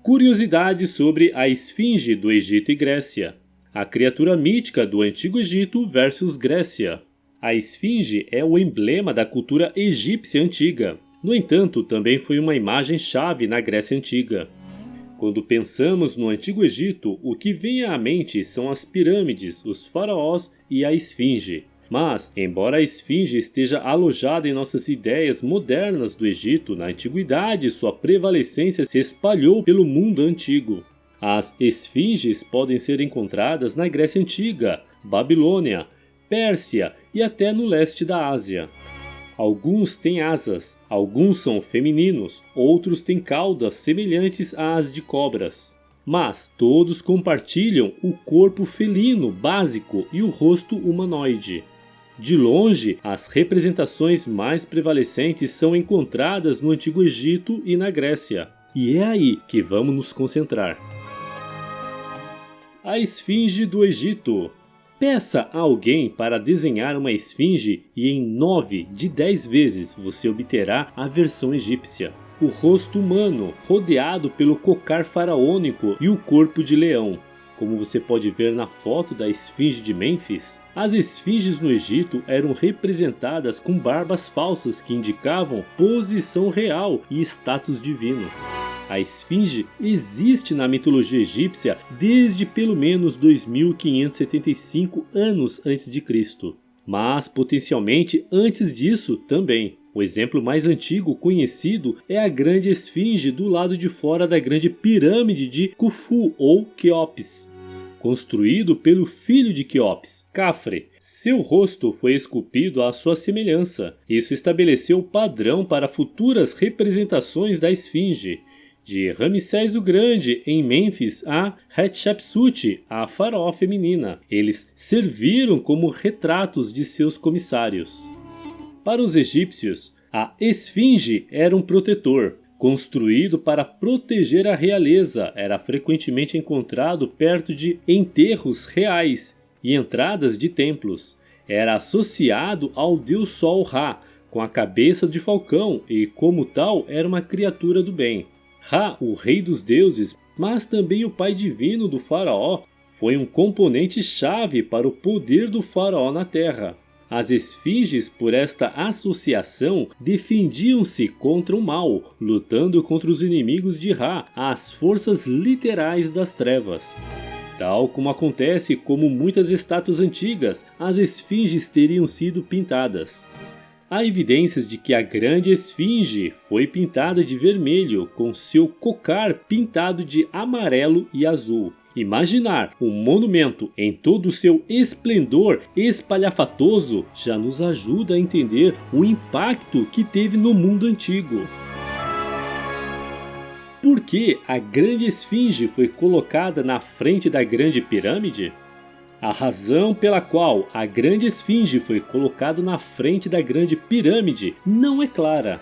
Curiosidades sobre a Esfinge do Egito e Grécia. A criatura mítica do Antigo Egito versus Grécia. A Esfinge é o emblema da cultura egípcia antiga. No entanto, também foi uma imagem-chave na Grécia Antiga. Quando pensamos no Antigo Egito, o que vem à mente são as pirâmides, os faraós e a Esfinge. Mas, embora a Esfinge esteja alojada em nossas ideias modernas do Egito, na Antiguidade sua prevalecência se espalhou pelo mundo antigo. As esfinges podem ser encontradas na Grécia Antiga, Babilônia, Pérsia e até no leste da Ásia. Alguns têm asas, alguns são femininos, outros têm caudas semelhantes às de cobras. Mas todos compartilham o corpo felino básico e o rosto humanoide. De longe, as representações mais prevalecentes são encontradas no Antigo Egito e na Grécia. E é aí que vamos nos concentrar. A Esfinge do Egito. Peça a alguém para desenhar uma esfinge e em 9 de 10 vezes você obterá a versão egípcia. O rosto humano, rodeado pelo cocar faraônico e o corpo de leão. Como você pode ver na foto da esfinge de Mênfis, as esfinges no Egito eram representadas com barbas falsas que indicavam posição real e status divino. A esfinge existe na mitologia egípcia desde pelo menos 2575 anos antes de Cristo, mas potencialmente antes disso também. O exemplo mais antigo conhecido é a grande esfinge do lado de fora da grande pirâmide de Khufu ou Quéops, construído pelo filho de Quéops, Khafre. Seu rosto foi esculpido à sua semelhança. Isso estabeleceu o padrão para futuras representações da esfinge. De Ramsés o Grande em Mênfis a Hatshepsut, a faraó feminina. Eles serviram como retratos de seus comissários. Para os egípcios, a esfinge era um protetor. Construído para proteger a realeza, era frequentemente encontrado perto de enterros reais e entradas de templos. Era associado ao deus Sol Ra, com a cabeça de falcão e, como tal, era uma criatura do bem. Ra, o rei dos deuses, mas também o pai divino do faraó, foi um componente-chave para o poder do faraó na terra. As esfinges, por esta associação, defendiam-se contra o mal, lutando contra os inimigos de Ra, as forças literais das trevas. Tal como acontece com muitas estátuas antigas, as esfinges teriam sido pintadas. Há evidências de que a grande esfinge foi pintada de vermelho, com seu cocar pintado de amarelo e azul. Imaginar um monumento em todo o seu esplendor espalhafatoso já nos ajuda a entender o impacto que teve no mundo antigo. Por que a grande esfinge foi colocada na frente da grande pirâmide? A razão pela qual a grande esfinge foi colocada na frente da grande pirâmide não é clara.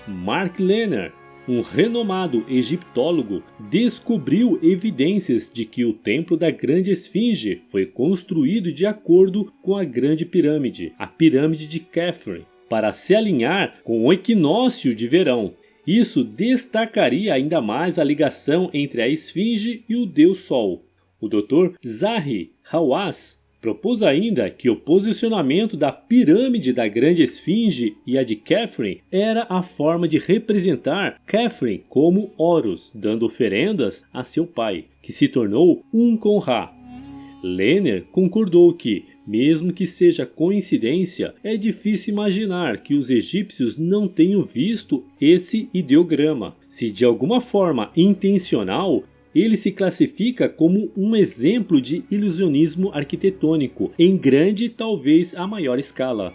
Mark Lehner, um renomado egiptólogo, descobriu evidências de que o templo da grande esfinge foi construído de acordo com a grande pirâmide, a pirâmide de Khafre, para se alinhar com o equinócio de verão. Isso destacaria ainda mais a ligação entre a esfinge e o deus Sol. O Dr. Zahi Hawass propôs ainda que o posicionamento da pirâmide da grande esfinge e a de Khafre era a forma de representar Khafre como Horus, dando oferendas a seu pai, que se tornou um com Ra. Lehner concordou que, mesmo que seja coincidência, é difícil imaginar que os egípcios não tenham visto esse ideograma. Se de alguma forma intencional, ele se classifica como um exemplo de ilusionismo arquitetônico, em grande, talvez a maior escala.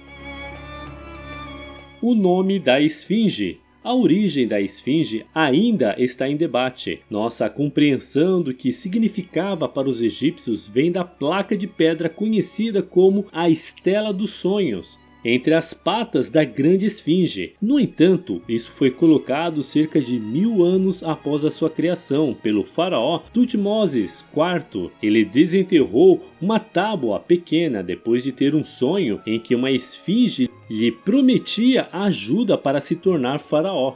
O nome da esfinge. A origem da esfinge ainda está em debate. Nossa compreensão do que significava para os egípcios vem da placa de pedra conhecida como a Estela dos Sonhos, entre as patas da grande esfinge. No entanto, isso foi colocado cerca de 1000 anos após a sua criação pelo faraó Tutmoses IV. Ele desenterrou uma tábua pequena depois de ter um sonho em que uma esfinge lhe prometia ajuda para se tornar faraó.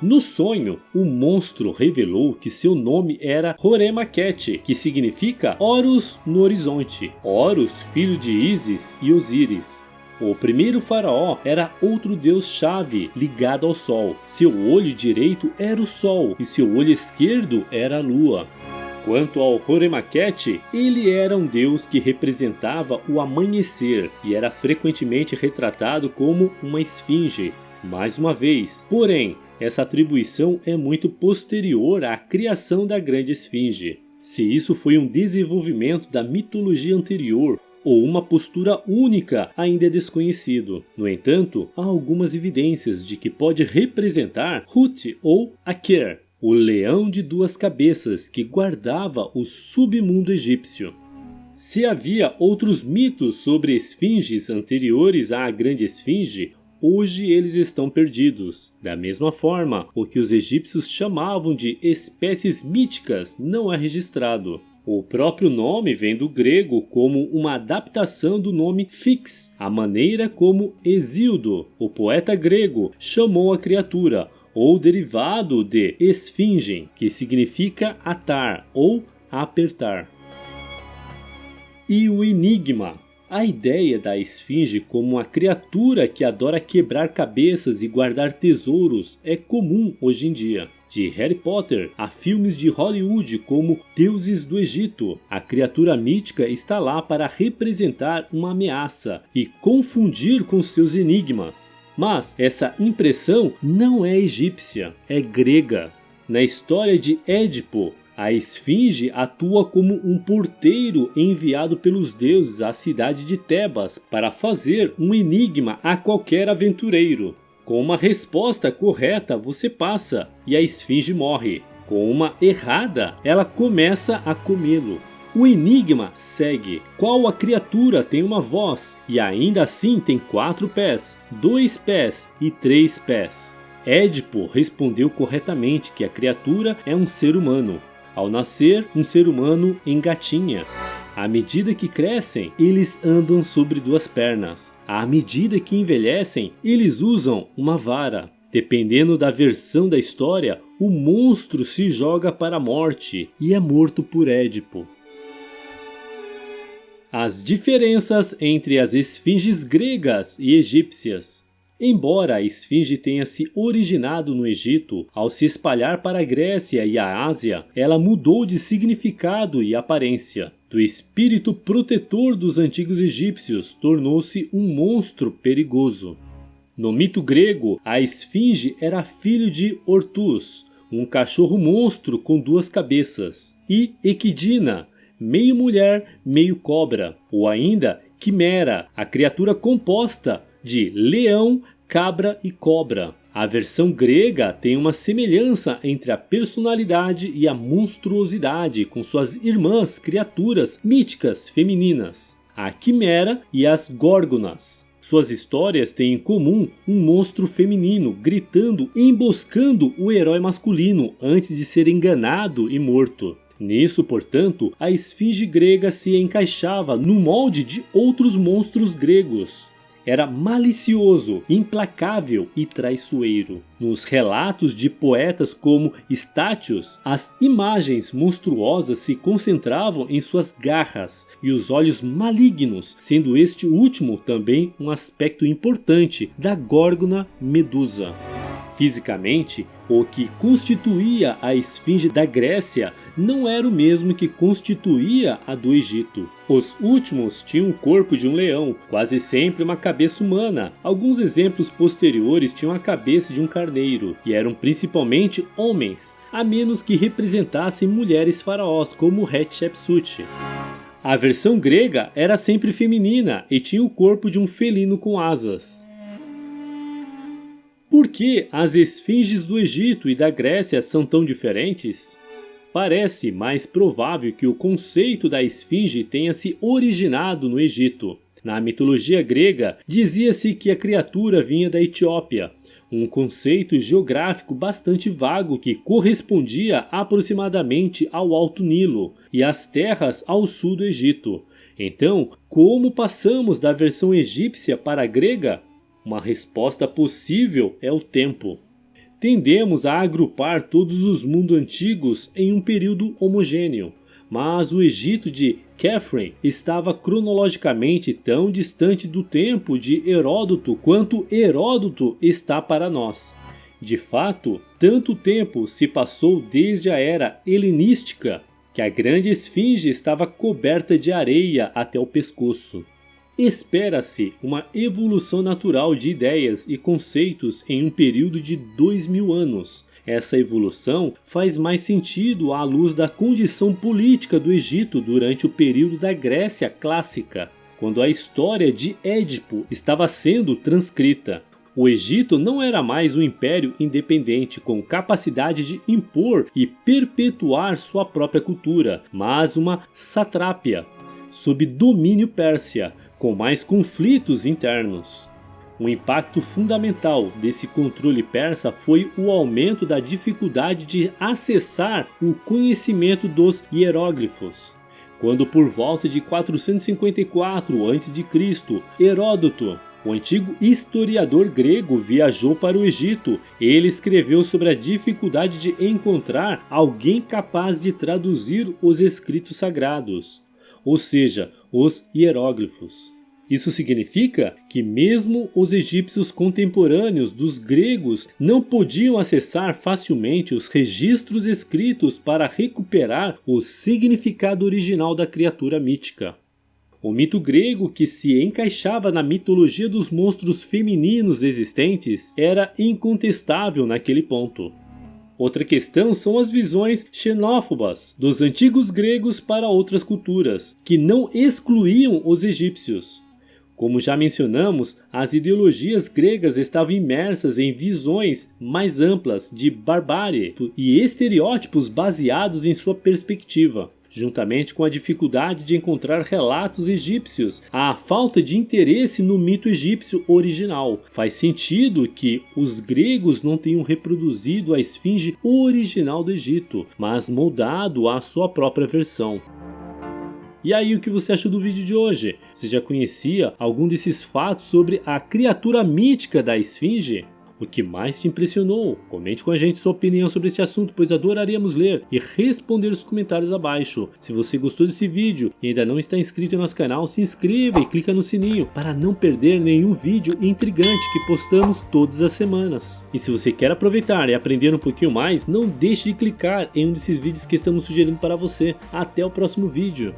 No sonho, o monstro revelou que seu nome era Horemaquete, que significa Horus no horizonte. Horus, filho de Ísis e Osíris. O primeiro faraó era outro deus-chave ligado ao sol. Seu olho direito era o sol e seu olho esquerdo era a lua. Quanto ao Horemaquete, ele era um deus que representava o amanhecer e era frequentemente retratado como uma esfinge. Mais uma vez, porém, essa atribuição é muito posterior à criação da grande esfinge. Se isso foi um desenvolvimento da mitologia anterior ou uma postura única, ainda é desconhecido. No entanto, há algumas evidências de que pode representar Hut ou Aker, o leão de duas cabeças que guardava o submundo egípcio. Se havia outros mitos sobre esfinges anteriores à grande esfinge, hoje eles estão perdidos. Da mesma forma, o que os egípcios chamavam de espécies míticas não é registrado. O próprio nome vem do grego como uma adaptação do nome Fix, a maneira como Hesíodo, o poeta grego, chamou a criatura, ou derivado de esfinge, que significa atar ou apertar. E o enigma. A ideia da esfinge como uma criatura que adora quebrar cabeças e guardar tesouros é comum hoje em dia. De Harry Potter a filmes de Hollywood como Deuses do Egito, a criatura mítica está lá para representar uma ameaça e confundir com seus enigmas. Mas essa impressão não é egípcia, é grega. Na história de Édipo, a esfinge atua como um porteiro enviado pelos deuses à cidade de Tebas para fazer um enigma a qualquer aventureiro. Com uma resposta correta você passa e a esfinge morre. Com uma errada, ela começa a comê-lo. O enigma segue. Qual a criatura tem uma voz e ainda assim tem 4 pés, 2 pés e 3 pés? Édipo respondeu corretamente que a criatura é um ser humano. Ao nascer, um ser humano engatinha. À medida que crescem, eles andam sobre 2 pernas. À medida que envelhecem, eles usam uma vara. Dependendo da versão da história, o monstro se joga para a morte e é morto por Édipo. As diferenças entre as esfinges gregas e egípcias. Embora a esfinge tenha se originado no Egito, ao se espalhar para a Grécia e a Ásia, ela mudou de significado e aparência. Do espírito protetor dos antigos egípcios, tornou-se um monstro perigoso. No mito grego, a esfinge era filho de Ortus, um cachorro-monstro com 2 cabeças, e Equidna, meio mulher, meio cobra, ou ainda Quimera, a criatura composta de leão, cabra e cobra. A versão grega tem uma semelhança entre a personalidade e a monstruosidade com suas irmãs criaturas míticas femininas, a Quimera e as Górgonas. Suas histórias têm em comum um monstro feminino gritando e emboscando o herói masculino antes de ser enganado e morto. Nisso, portanto, a esfinge grega se encaixava no molde de outros monstros gregos. Era malicioso, implacável e traiçoeiro. Nos relatos de poetas como Estátios, as imagens monstruosas se concentravam em suas garras e os olhos malignos, sendo este último também um aspecto importante da Górgona Medusa. Fisicamente, o que constituía a esfinge da Grécia não era o mesmo que constituía a do Egito. Os últimos tinham o corpo de um leão, quase sempre uma cabeça humana. Alguns exemplos posteriores tinham a cabeça de um carneiro, e eram principalmente homens, a menos que representassem mulheres faraós, como Hatshepsut. A versão grega era sempre feminina e tinha o corpo de um felino com asas. Por que as esfinges do Egito e da Grécia são tão diferentes? Parece mais provável que o conceito da esfinge tenha se originado no Egito. Na mitologia grega, dizia-se que a criatura vinha da Etiópia, um conceito geográfico bastante vago que correspondia aproximadamente ao Alto Nilo e às terras ao sul do Egito. Então, como passamos da versão egípcia para a grega? Uma resposta possível é o tempo. Tendemos a agrupar todos os mundos antigos em um período homogêneo, mas o Egito de Khafre estava cronologicamente tão distante do tempo de Heródoto quanto Heródoto está para nós. De fato, tanto tempo se passou desde a era helenística que a grande esfinge estava coberta de areia até o pescoço. Espera-se uma evolução natural de ideias e conceitos em um período de 2000 anos. Essa evolução faz mais sentido à luz da condição política do Egito durante o período da Grécia clássica, quando a história de Édipo estava sendo transcrita. O Egito não era mais um império independente com capacidade de impor e perpetuar sua própria cultura, mas uma satrápia, sob domínio pérsia, com mais conflitos internos. Um impacto fundamental desse controle persa foi o aumento da dificuldade de acessar o conhecimento dos hieróglifos. Quando por volta de 454 a.C., Heródoto, o antigo historiador grego, viajou para o Egito, ele escreveu sobre a dificuldade de encontrar alguém capaz de traduzir os escritos sagrados, ou seja, os hieróglifos. Isso significa que mesmo os egípcios contemporâneos dos gregos não podiam acessar facilmente os registros escritos para recuperar o significado original da criatura mítica. O mito grego, que se encaixava na mitologia dos monstros femininos existentes, era incontestável naquele ponto. Outra questão são as visões xenófobas dos antigos gregos para outras culturas, que não excluíam os egípcios. Como já mencionamos, as ideologias gregas estavam imersas em visões mais amplas de barbárie e estereótipos baseados em sua perspectiva. Juntamente com a dificuldade de encontrar relatos egípcios, a falta de interesse no mito egípcio original. Faz sentido que os gregos não tenham reproduzido a esfinge original do Egito, mas moldado à sua própria versão. E aí, o que você achou do vídeo de hoje? Você já conhecia algum desses fatos sobre a criatura mítica da esfinge? O que mais te impressionou? Comente com a gente sua opinião sobre este assunto, pois adoraríamos ler e responder os comentários abaixo. Se você gostou desse vídeo e ainda não está inscrito em nosso canal, se inscreva e clica no sininho para não perder nenhum vídeo intrigante que postamos todas as semanas. E se você quer aproveitar e aprender um pouquinho mais, não deixe de clicar em um desses vídeos que estamos sugerindo para você. Até o próximo vídeo.